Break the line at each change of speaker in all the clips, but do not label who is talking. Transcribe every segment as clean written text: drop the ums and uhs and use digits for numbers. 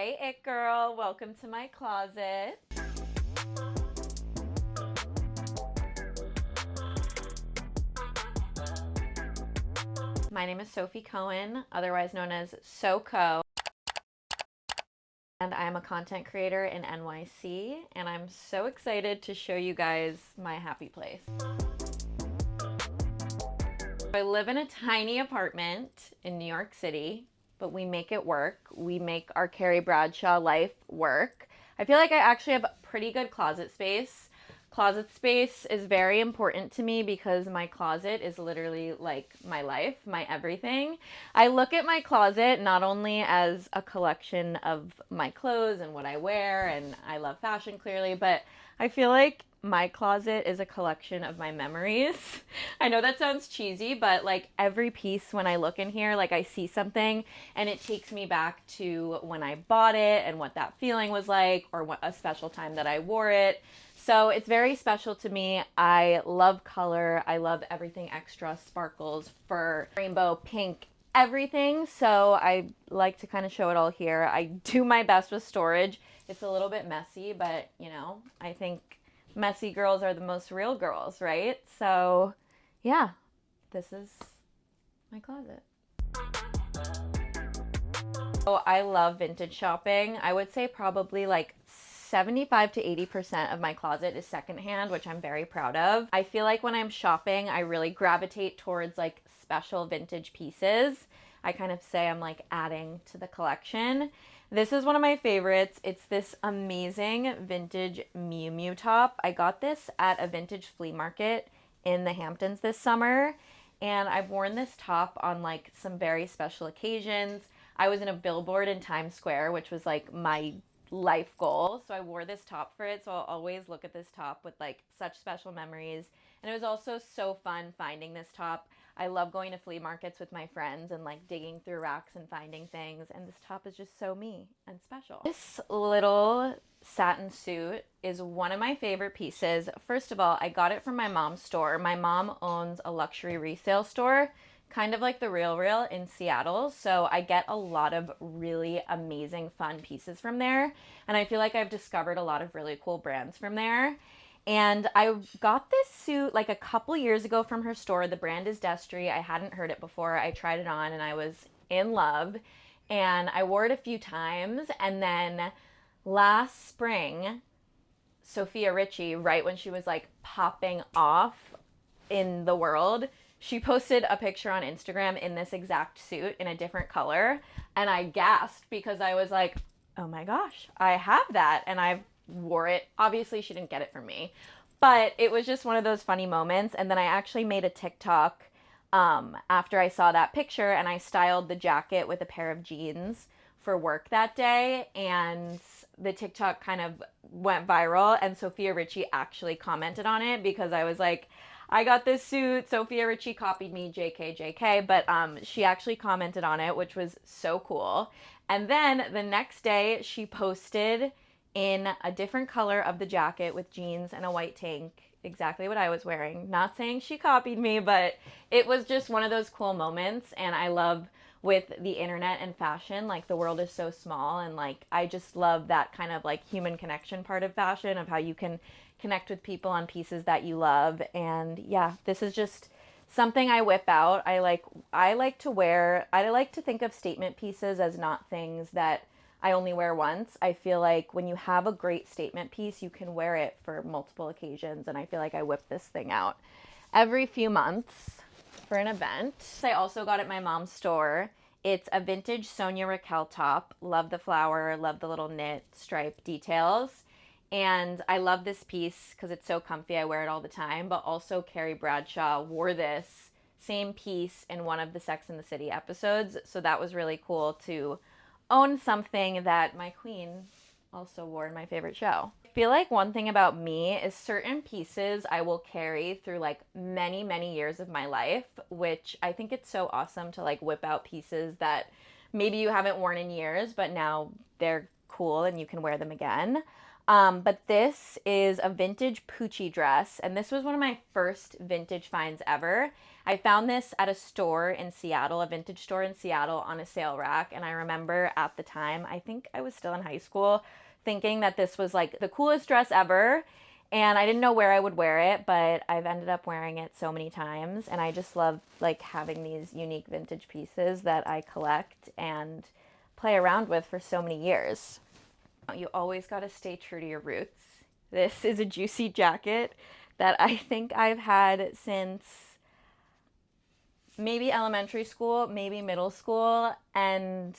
Hey, it girl, welcome to my closet. My name is Sophie Cohen, otherwise known as SoCo, and I'm a content creator in NYC, and I'm so excited to show you guys my happy place. I live in a tiny apartment in New York City, but we make it work. We make our Carrie Bradshaw life work. I feel like I actually have pretty good closet space. Closet space is very important to me because my closet is literally like my life, my everything. I look at my closet not only as a collection of my clothes and what I wear, and I love fashion clearly, but I feel like my closet is a collection of my memories. I know that sounds cheesy, but like every piece when I look in here, like I see something and it takes me back to when I bought it and what that feeling was like, or what a special time that I wore it. So it's very special to me. I love color. I love everything extra, sparkles, fur, rainbow, pink, everything. So I like to kind of show it all here. I do my best with storage. It's a little bit messy, but you know, I think messy girls are the most real girls, right? So yeah, this is my closet. So I love vintage shopping. I would say probably like 75 to 80% of my closet is secondhand, which I'm very proud of. I feel like when I'm shopping, I really gravitate towards like special vintage pieces. I kind of say I'm like adding to the collection. This is one of my favorites. It's this amazing vintage Miu Miu top. I got this at a vintage flea market in the Hamptons this summer, and I've worn this top on like some very special occasions. I was in a billboard in Times Square, which was like my life goal. So I wore this top for it. So I'll always look at this top with like such special memories. And it was also so fun finding this top. I love going to flea markets with my friends and like digging through racks and finding things. And this top is just so me and special. This little satin suit is one of my favorite pieces. First of all, I got it from my mom's store. My mom owns a luxury resale store, kind of like the Real Real in Seattle. So I get a lot of really amazing, fun pieces from there. And I feel like I've discovered a lot of really cool brands from there. And I got this suit like a couple years ago from her store. The brand is Destry. I hadn't heard it before. I tried it on and I was in love. And I wore it a few times. And then last spring, Sophia Richie, right when she was like popping off in the world, she posted a picture on Instagram in this exact suit in a different color. And I gasped because I was like, oh my gosh, I have that. And I wore it. Obviously, she didn't get it from me, but it was just one of those funny moments. And then I actually made a TikTok after I saw that picture, and I styled the jacket with a pair of jeans for work that day. And the TikTok kind of went viral, and Sophia Richie actually commented on it because I was like, I got this suit. Sophia Richie copied me, JK, JK. But she actually commented on it, which was so cool. And then the next day, she posted in a different color of the jacket with jeans and a white tank, exactly what I was wearing. Not saying she copied me, but it was just one of those cool moments. And I love with the internet and fashion, like the world is so small, and like I just love that kind of like human connection part of fashion, of how you can connect with people on pieces that you love. And yeah, this is just something I whip out. I like to wear, I like to think of statement pieces as not things that I only wear once. I feel like when you have a great statement piece, you can wear it for multiple occasions, and I feel like I whip this thing out every few months for an event. I also got at my mom's store. It's a vintage Sonia Raquel top. Love the flower, love the little knit stripe details. And I love this piece because it's so comfy. I wear it all the time. But also Carrie Bradshaw wore this same piece in one of the Sex and the City episodes. So that was really cool to own something that my queen also wore in my favorite show. I feel like one thing about me is certain pieces I will carry through like many, many years of my life, which I think it's so awesome to like whip out pieces that maybe you haven't worn in years, but now they're cool and you can wear them again. But this is a vintage Poochie dress, and this was one of my first vintage finds ever. I found this at a store in Seattle, a vintage store in Seattle on a sale rack. And I remember at the time, I think I was still in high school, thinking that this was like the coolest dress ever. And I didn't know where I would wear it, but I've ended up wearing it so many times. And I just love like having these unique vintage pieces that I collect and play around with for so many years. You always got to stay true to your roots. This is a juicy jacket that I think I've had since maybe elementary school, maybe middle school. And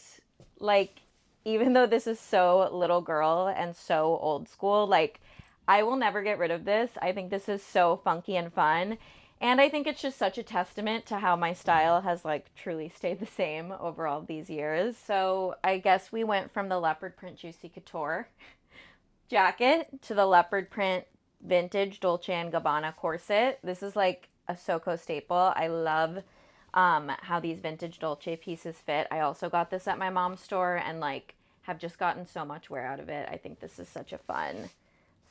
like, even though this is so little girl and so old school, like, I will never get rid of this. I think this is so funky and fun. And I think it's just such a testament to how my style has like truly stayed the same over all these years. So I guess we went from the leopard print Juicy Couture jacket to the leopard print vintage Dolce & Gabbana corset. This is like a Soko staple. I love how these vintage Dolce pieces fit. I also got this at my mom's store and like have just gotten so much wear out of it. I think this is such a fun,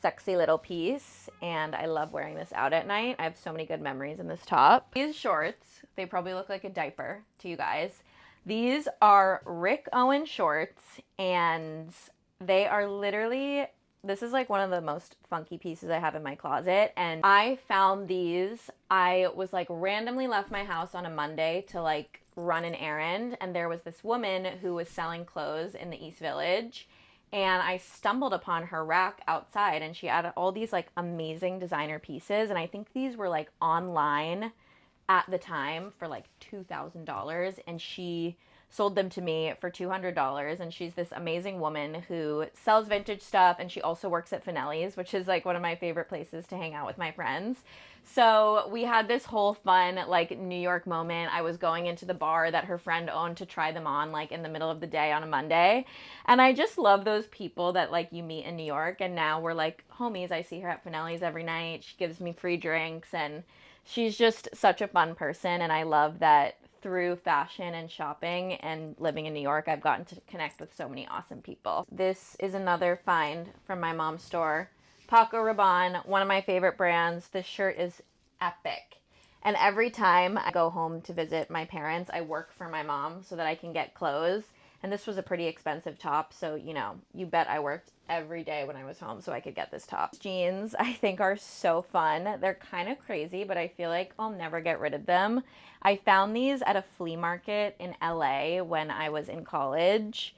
sexy little piece, and I love wearing this out at night. I have so many good memories in this top. These shorts, they probably look like a diaper to you guys. These are Rick Owens shorts, and they are literally, this is like one of the most funky pieces I have in my closet. And I found these, I was like randomly left my house on a Monday to like run an errand, and there was this woman who was selling clothes in the East Village. And I stumbled upon her rack outside, and she had all these like amazing designer pieces. And I think these were like online at the time for like $2,000, and she sold them to me for $200. And she's this amazing woman who sells vintage stuff, and she also works at Finelli's, which is like one of my favorite places to hang out with my friends. So we had this whole fun like New York moment. I was going into the bar that her friend owned to try them on like in the middle of the day on a Monday. And I just love those people that like you meet in New York, and now we're like homies. I see her at Finelli's every night. She gives me free drinks, and she's just such a fun person. And I love that through fashion and shopping and living in New York, I've gotten to connect with so many awesome people. This is another find from my mom's store. Paco Rabanne, one of my favorite brands. This shirt is epic. And every time I go home to visit my parents, I work for my mom so that I can get clothes. And this was a pretty expensive top, so, you know, you bet I worked every day when I was home so I could get this top. Jeans, I think, are so fun. They're kind of crazy, but I feel like I'll never get rid of them. I found these at a flea market in LA when I was in college.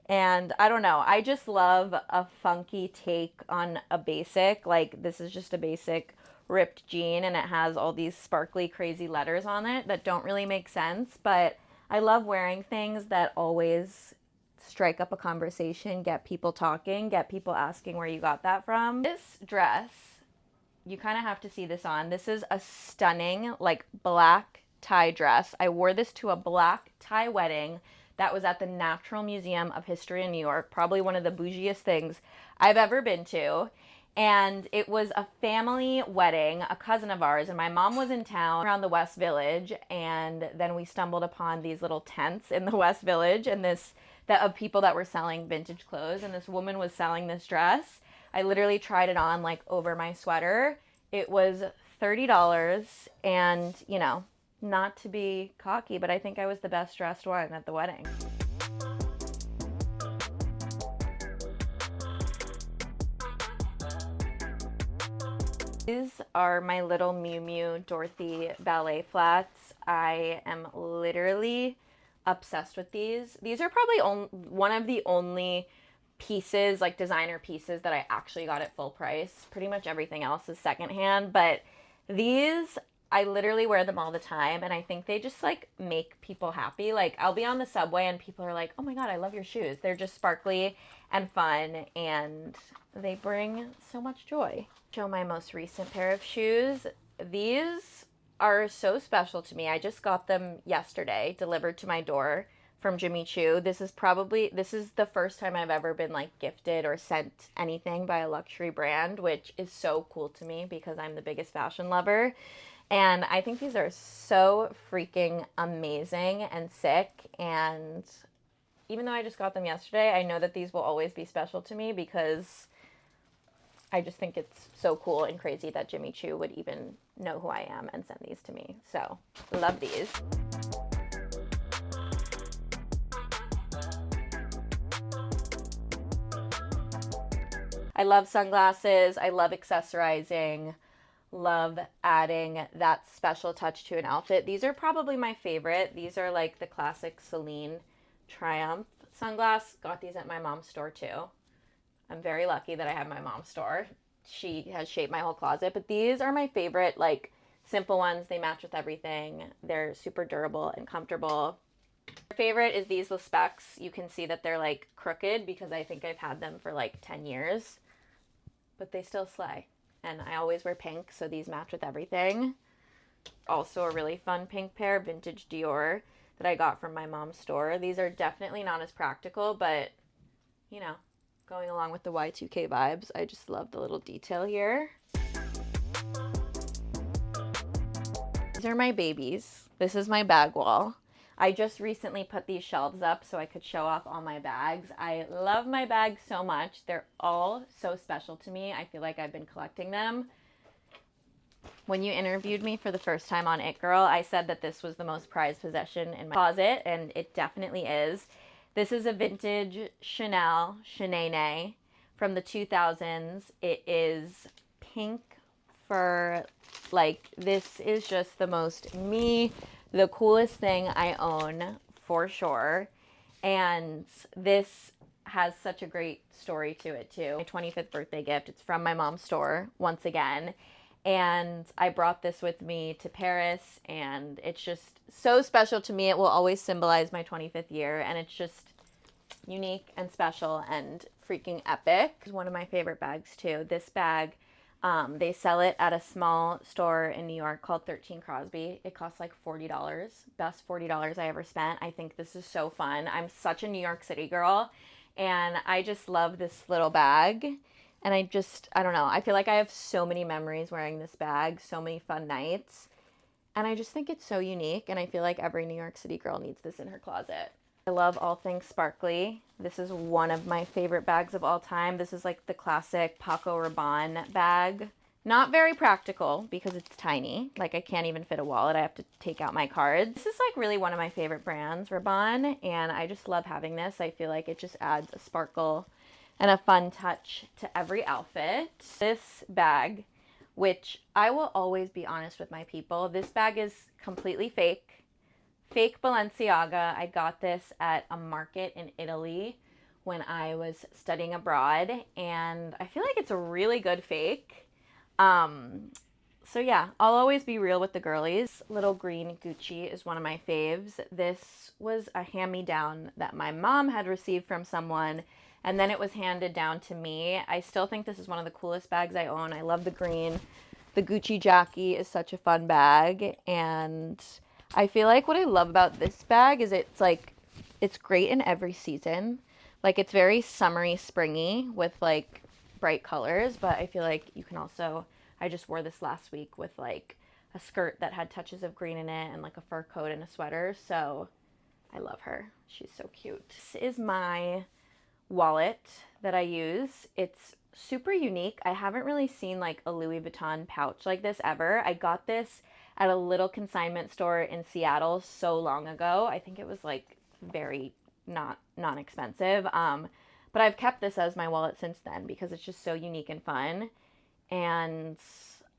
And I don't know, I just love a funky take on a basic. Like, this is just a basic ripped jean, and it has all these sparkly, crazy letters on it that don't really make sense, but I love wearing things that always strike up a conversation, get people talking, get people asking where you got that from. This dress, you kind of have to see this on. This is a stunning, like, black tie dress. I wore this to a black tie wedding that was at the Natural Museum of History in New York, probably one of the bougiest things I've ever been to. And it was a family wedding, a cousin of ours, and my mom was in town around the West Village, and then we stumbled upon these little tents in the West Village, and of people that were selling vintage clothes, and this woman was selling this dress. I literally tried it on like over my sweater. It was $30, and you know, not to be cocky, but I think I was the best dressed one at the wedding. These are my little Miu Miu Dorothy ballet flats. I am literally obsessed with these. These are probably one of the only pieces, like designer pieces, that I actually got at full price. Pretty much everything else is secondhand, but these, I literally wear them all the time, and I think they just like make people happy. Like, I'll be on the subway and people are like, oh my God, I love your shoes. They're just sparkly and fun, and they bring so much joy. Show my most recent pair of shoes. These are so special to me. I just got them yesterday, delivered to my door from Jimmy Choo. This is the first time I've ever been like gifted or sent anything by a luxury brand, which is so cool to me because I'm the biggest fashion lover. And I think these are so freaking amazing and sick. And even though I just got them yesterday, I know that these will always be special to me because I just think it's so cool and crazy that Jimmy Choo would even know who I am and send these to me. So love these. I love sunglasses. I love accessorizing. Love adding that special touch to an outfit. These are probably my favorite. These are like the classic Celine Triumph sunglass. Got these at my mom's store too. I'm very lucky that I have my mom's store. She has shaped my whole closet, but these are my favorite, like simple ones. They match with everything. They're super durable and comfortable. My favorite is these Specs. You can see that they're like crooked because I think I've had them for like 10 years, but they still slay. And I always wear pink, so these match with everything. Also a really fun pink pair, vintage Dior, that I got from my mom's store. These are definitely not as practical, but you know, going along with the Y2K vibes. I just love the little detail here. These are my babies. This is my bag wall. I just recently put these shelves up so I could show off all my bags. I love my bags so much. They're all so special to me. I feel like I've been collecting them. When you interviewed me for the first time on It Girl, I said that this was the most prized possession in my closet, and it definitely is. This is a vintage Chanel Chanel from the 2000s. It is pink fur. Like, this is just the most me, the coolest thing I own for sure. And this has such a great story to it too. My 25th birthday gift. It's from my mom's store once again. And I brought this with me to Paris, and it's just so special to me. It will always symbolize my 25th year, and it's just unique and special and freaking epic. It's one of my favorite bags too. This bag, they sell it at a small store in New York called 13 Crosby. It costs like $40. Best $40 I ever spent. I think this is so fun. I'm such a New York City girl, and I just love this little bag. And I don't know, I feel like I have so many memories wearing this bag, so many fun nights. And I just think it's so unique, and I feel like every New York City girl needs this in her closet. I love all things sparkly. This is one of my favorite bags of all time. This is like the classic Paco Rabanne bag. Not very practical because it's tiny. Like, I can't even fit a wallet. I have to take out my cards. This is like really one of my favorite brands, Rabanne, and I just love having this. I feel like it just adds a sparkle and a fun touch to every outfit. This bag, which I will always be honest with my people, this bag is completely fake. Fake Balenciaga. I got this at a market in Italy when I was studying abroad, and I feel like it's a really good fake. So yeah, I'll always be real with the girlies. Little green Gucci is one of my faves. This was a hand-me-down that my mom had received from someone, and then it was handed down to me. I still think this is one of the coolest bags I own. I love the green. The Gucci Jackie is such a fun bag, and I feel like what I love about this bag is it's great in every season. Like, it's very summery, springy with like bright colors, but I feel like you can also, I just wore this last week with like a skirt that had touches of green in it and like a fur coat and a sweater. So I love her. She's so cute. This is my wallet that I use. It's super unique. I haven't really seen like a Louis Vuitton pouch like this ever. I got this at a little consignment store in Seattle so long ago. I think it was like very non-expensive. But I've kept this as my wallet since then because it's just so unique and fun. And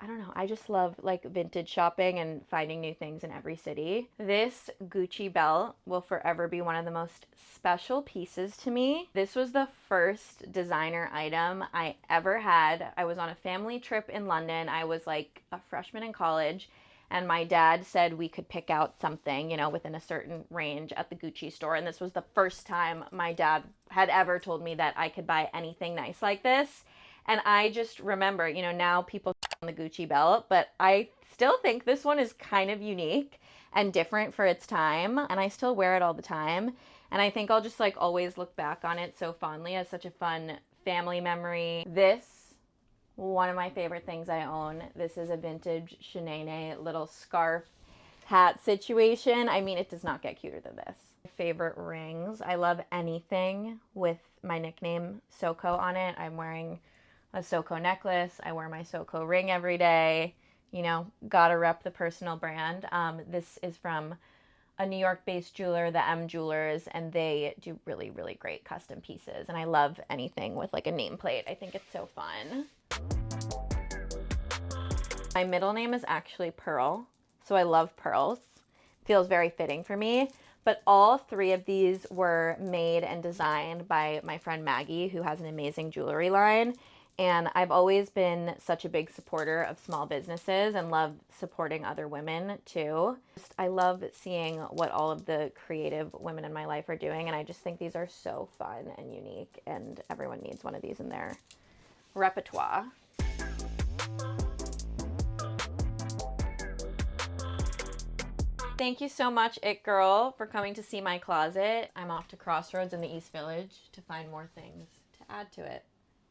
I don't know, I just love like vintage shopping and finding new things in every city. This Gucci belt will forever be one of the most special pieces to me. This was the first designer item I ever had. I was on a family trip in London. I was like a freshman in college, and my dad said we could pick out something, you know, within a certain range at the Gucci store. And this was the first time my dad had ever told me that I could buy anything nice like this. And I just remember, you know, now people on the Gucci belt, but I still think this one is kind of unique and different for its time. And I still wear it all the time. And I think I'll just like always look back on it so fondly as such a fun family memory. This, one of my favorite things I own. This is a vintage Chanel little scarf hat situation. I mean, it does not get cuter than this. Favorite rings. I love anything with my nickname Soko on it. I'm wearing a Soco necklace. I wear my Soco ring every day. You know, gotta rep the personal brand. This is from a New York-based jeweler, the M Jewelers, and they do really, really great custom pieces. And I love anything with like a nameplate. I think it's so fun. My middle name is actually Pearl, so I love pearls. Feels very fitting for me. But all three of these were made and designed by my friend Maggie, who has an amazing jewelry line. And I've always been such a big supporter of small businesses and love supporting other women too. I love seeing what all of the creative women in my life are doing, and I just think these are so fun and unique, and everyone needs one of these in their repertoire. Thank you so much, It Girl, for coming to see my closet. I'm off to Crossroads in the East Village to find more things to add to it.